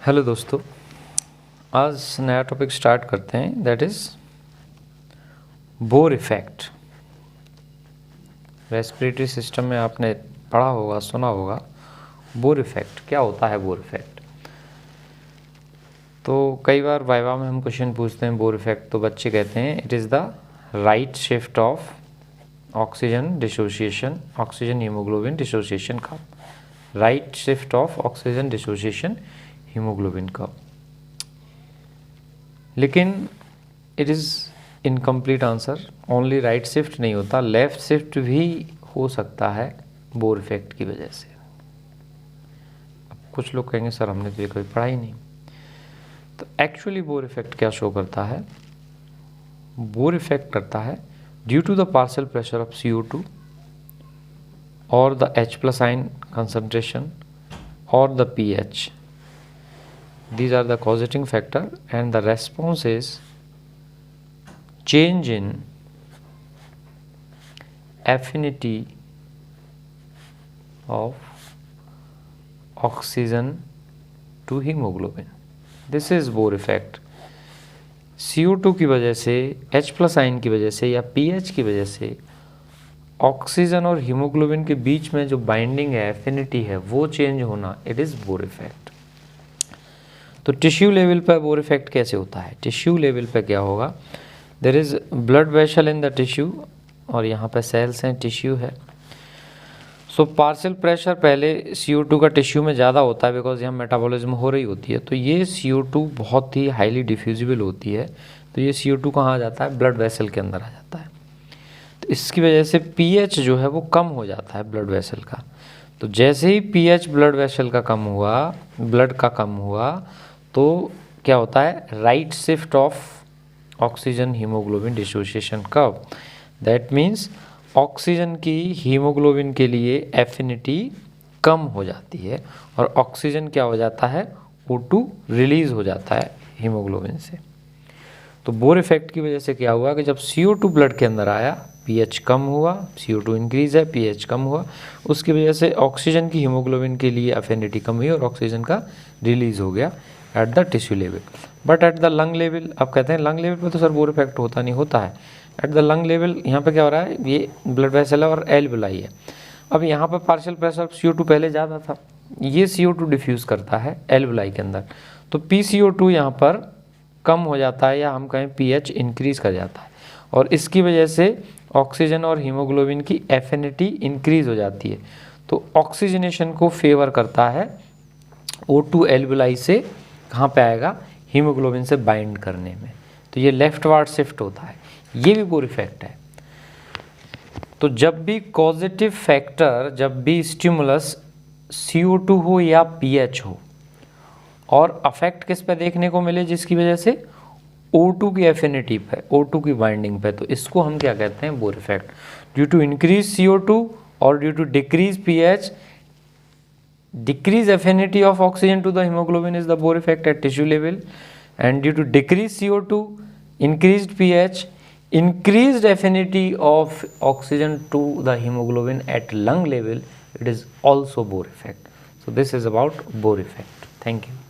Hello दोस्तों, आज नया टॉपिक स्टार्ट करते हैं, that is bore effect. Respiratory system में आपने पढ़ा होगा, सुना होगा बोर इफ़ेक्ट। क्या होता है बोर इफ़ेक्ट? तो कई बार वाइवा में हम क्वेश्चन पूछते हैं बोर इफ़ेक्ट, तो बच्चे कहते हैं it is the right shift of oxygen dissociation, oxygen haemoglobin dissociation का right shift of oxygen dissociation haemoglobin का। लेकिन it is incomplete answer. Only right shift नहीं होता, लेफ्ट शिफ्ट भी हो सकता है बोर इफेक्ट की वजह से। अब कुछ लोग कहेंगे सर हमने तो ये कभी पढ़ा ही नहीं। तो एक्चुअली बोर इफेक्ट क्या शो करता है? बोर इफेक्ट करता है due to the partial pressure of CO2 और the H+ ion concentration or the pH. These are the causating factor and the response is change in affinity of oxygen to hemoglobin. This is Bohr effect. CO2 की वजह से, H+ ion की वजह से या pH की वजह से ऑक्सीजन और हीमोग्लोबिन के बीच में जो बाइंडिंग है, एफिनिटी है, वो चेंज होना, इट इज़ बोर इफेक्ट। तो टिश्यू लेवल पर बोर इफेक्ट कैसे होता है? टिश्यू लेवल पर क्या होगा? There is blood vessel in the tissue और यहाँ पे सेल्स हैं, टिश्यू है। सो पार्शियल प्रेशर पहले CO2 का टिश्यू में ज़्यादा होता है बिकॉज यहाँ मेटाबॉलिज्म हो रही होती है। तो ये CO2 बहुत ही हाईली डिफ्यूजिबल होती है। तो ये CO2 कहाँ आ जाता है? ब्लड वेसल के अंदर आ जाता है। तो इसकी वजह से pH जो है वो कम हो जाता है ब्लड वेसल का। तो जैसे ही pH ब्लड वेसल का कम हुआ, ब्लड का कम हुआ, तो क्या होता है? Right shift of oxygen haemoglobin dissociation curve. That means oxygen की हीमोग्लोबिन के लिए एफिनिटी कम हो जाती है और ऑक्सीजन क्या हो जाता है? O2 रिलीज हो जाता है हीमोग्लोबिन से। तो बोर इफेक्ट की वजह से क्या हुआ कि जब CO2 ब्लड के अंदर आया, pH कम हुआ, CO2 इंक्रीज है, pH कम हुआ, उसकी वजह से ऑक्सीजन की हीमोग्लोबिन के लिए एफिनिटी कम हुई और ऑक्सीजन का रिलीज हो गया at the tissue level. But at the lung level, आप कहते हैं लंग लेवल पर तो सर बोर इफेक्ट होता नहीं, होता है। एट द लंग लेवल यहाँ पे क्या हो रहा है? ये ब्लड वेसल है और एल्वुलाई है। अब यहाँ पर पार्शियल प्रेशर CO2 पहले ज़्यादा था, ये CO2 डिफ्यूज़ करता है एल्वुलाई के अंदर, तो PCO2 यहाँ पर कम हो जाता है या हम कहें pH इंक्रीज़ कर जाता है और इसकी वजह से ऑक्सीजन और हीमोग्लोबिन की एफिनिटी इंक्रीज़ हो जाती है। तो ऑक्सीजनेशन को फेवर करता है O2 एल्वुलाई से कहाँ पे आएगा? हीमोग्लोबिन से बाइंड करने में। तो ये लेफ्टवार्ड शिफ्ट होता है, ये भी बोर इफेक्ट है। तो जब भी कॉजेटिव फैक्टर, जब भी स्टिमुलस CO2 हो या pH हो और अफेक्ट किस पे देखने को मिले? जिसकी वजह से O2 की एफिनिटी पे, O2 की बाइंडिंग पे, तो इसको हम क्या कहते हैं? Bohr effect. Due to increase CO2 और due to decrease pH, decrease affinity of oxygen to the hemoglobin is the Bohr effect at tissue level, and due to decreased CO2, increased pH, increased affinity of oxygen to the hemoglobin at lung level, it is also Bohr effect. So this is about Bohr effect. Thank you.